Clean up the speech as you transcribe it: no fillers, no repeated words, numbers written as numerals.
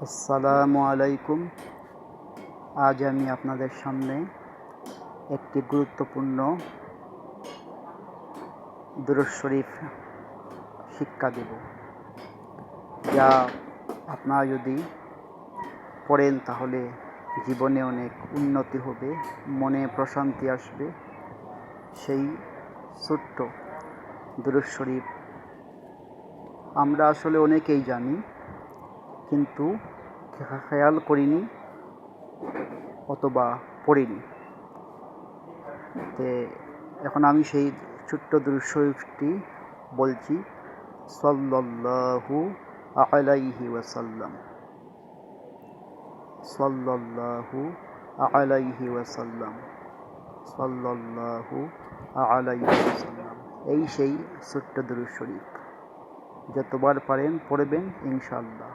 আসসালামু আলাইকুম। আজ আমি আপনাদের সামনে একটি গুরুত্বপূর্ণ দুরূদ শরীফ শিক্ষা দেব, যা আপনারা যদি পড়েন তাহলে জীবনে অনেক উন্নতি হবে, মনে প্রশান্তি আসবে। সেই ছোট্ট দুরূদ শরীফ আমরা আসলে অনেকেই জানি, কিন্তু খেয়াল করিনি অথবা পড়িনি। এখন আমি সেই ছোট্ট দুরূদ শরীফটি বলছি। সাল্লাল্লাহু আলাইহি ওয়াসাল্লাম, সাল্লাল্লাহু আলাইহি ওয়াসাল্লাম, সাল্লাল্লাহু আলাইহি ওয়াসাল্লাম। এই সেই ছোট্ট দুরূদ শরীফ, যতবার পারেন পড়বেন ইনশাআল্লাহ।